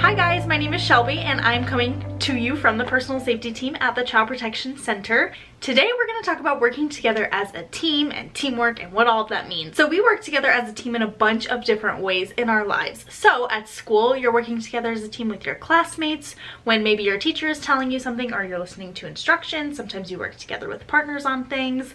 Hi guys, my name is Shelby and I'm coming to you from the personal safety team at the Child Protection Center. Today we're going to talk about working together as a team and teamwork and what all of that means. So we work together as a team in a bunch of different ways in our lives. So at school, you're working together as a team with your classmates when maybe your teacher is telling you something or you're listening to instructions. Sometimes you work together with partners on things.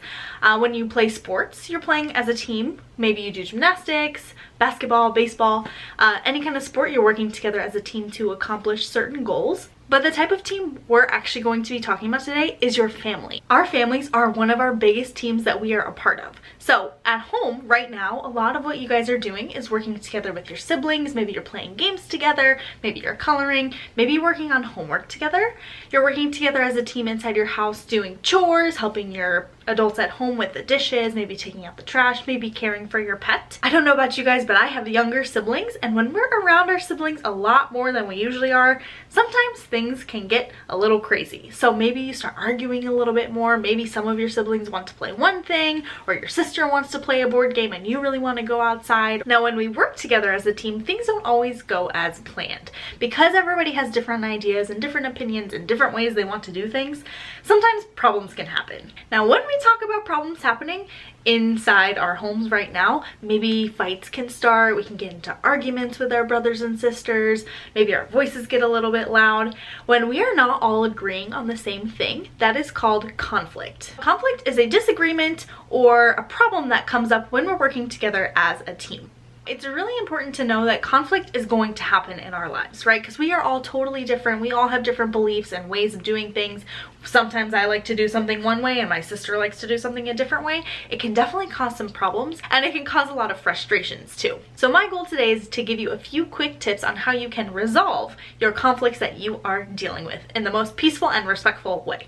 When you play sports, you're playing as a team. Maybe you do gymnastics, basketball, baseball, any kind of sport, you're working together as a team to accomplish certain goals. But the type of team we're actually going to be talking about today is your family. Our families are one of our biggest teams that we are a part of. So at home right now, a lot of what you guys are doing is working together with your siblings. Maybe you're playing games together, maybe you're coloring, maybe you're working on homework together. You're working together as a team inside your house doing chores, helping your adults at home with the dishes, maybe taking out the trash, maybe caring for your pet. I don't know about you guys, but I have younger siblings, and when we're around our siblings a lot more than we usually are, sometimes things can get a little crazy. So maybe you start arguing a little bit more. Maybe some of your siblings want to play one thing, or your sister wants to play a board game and you really want to go outside. Now, when we work together as a team, things don't always go as planned. Because everybody has different ideas and different opinions and different ways they want to do things, sometimes problems can happen. Now, when we talk about problems happening inside our homes right now, maybe fights can start, we can get into arguments with our brothers and sisters, maybe our voices get a little bit loud. When we are not all agreeing on the same thing, that is called conflict. Conflict is a disagreement or a problem that comes up when we're working together as a team. It's really important to know that conflict is going to happen in our lives, right? Because we are all totally different. We all have different beliefs and ways of doing things. Sometimes I like to do something one way and my sister likes to do something a different way. It can definitely cause some problems and it can cause a lot of frustrations too. So my goal today is to give you a few quick tips on how you can resolve your conflicts that you are dealing with in the most peaceful and respectful way.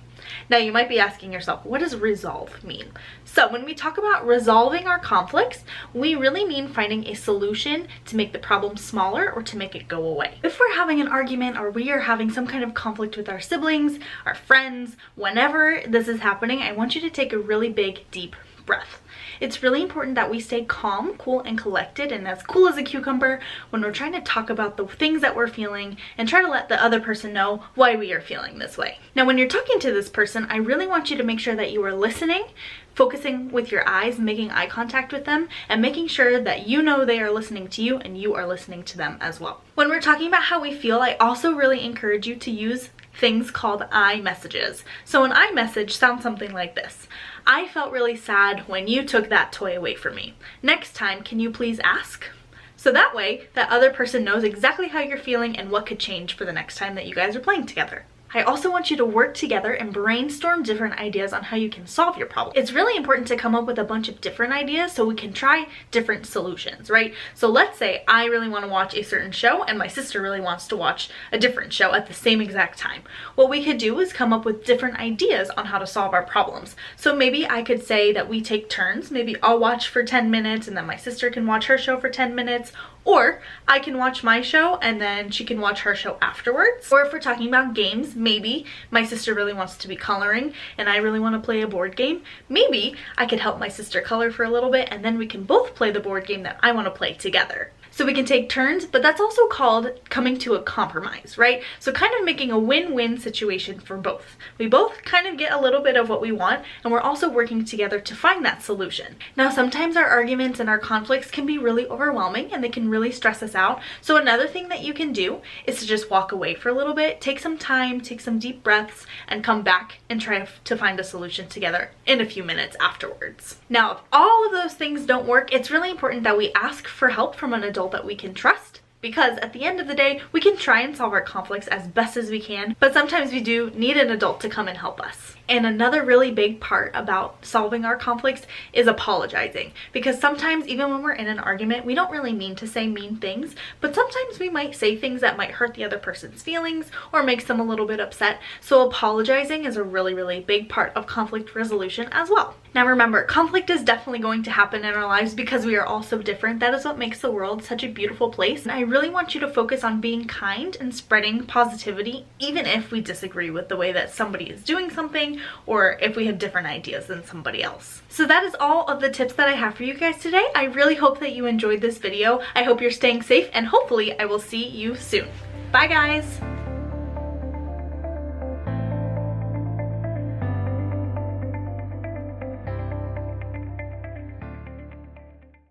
Now you might be asking yourself, what does resolve mean? So when we talk about resolving our conflicts, we really mean finding a solution to make the problem smaller or to make it go away. If we're having an argument or we are having some kind of conflict with our siblings, our friends, whenever this is happening, I want you to take a really big, deep breath. It's really important that we stay calm, cool, and collected, and as cool as a cucumber when we're trying to talk about the things that we're feeling and try to let the other person know why we are feeling this way. Now, when you're talking to this person, I really want you to make sure that you are listening, focusing with your eyes, making eye contact with them, and making sure that you know they are listening to you and you are listening to them as well. When we're talking about how we feel, I also really encourage you to use things called I messages. So an I message sounds something like this. I felt really sad when you took that toy away from me. Next time, can you please ask? So that way, that other person knows exactly how you're feeling and what could change for the next time that you guys are playing together. I also want you to work together and brainstorm different ideas on how you can solve your problem. It's really important to come up with a bunch of different ideas so we can try different solutions, right? So let's say I really want to watch a certain show and my sister really wants to watch a different show at the same exact time. What we could do is come up with different ideas on how to solve our problems. So maybe I could say that we take turns. Maybe I'll watch for 10 minutes and then my sister can watch her show for 10 minutes. Or I can watch my show and then she can watch her show afterwards. Or if we're talking about games, maybe my sister really wants to be coloring and I really want to play a board game. Maybe I could help my sister color for a little bit and then we can both play the board game that I want to play together. So we can take turns, but that's also called coming to a compromise, right? So kind of making a win-win situation for both. We both kind of get a little bit of what we want, and we're also working together to find that solution. Now, sometimes our arguments and our conflicts can be really overwhelming and they can really stress us out. So another thing that you can do is to just walk away for a little bit, take some time, take some deep breaths, and come back and try to find a solution together in a few minutes afterwards. Now, if all of those things don't work, it's really important that we ask for help from an adult that we can trust, because at the end of the day, we can try and solve our conflicts as best as we can, but sometimes we do need an adult to come and help us. And another really big part about solving our conflicts is apologizing, because sometimes even when we're in an argument, we don't really mean to say mean things, but sometimes we might say things that might hurt the other person's feelings or makes them a little bit upset. So apologizing is a really, really big part of conflict resolution as well. Now remember, conflict is definitely going to happen in our lives because we are all so different. That is what makes the world such a beautiful place. And I really want you to focus on being kind and spreading positivity, even if we disagree with the way that somebody is doing something or if we have different ideas than somebody else. So that is all of the tips that I have for you guys today. I really hope that you enjoyed this video. I hope you're staying safe and hopefully I will see you soon. Bye guys.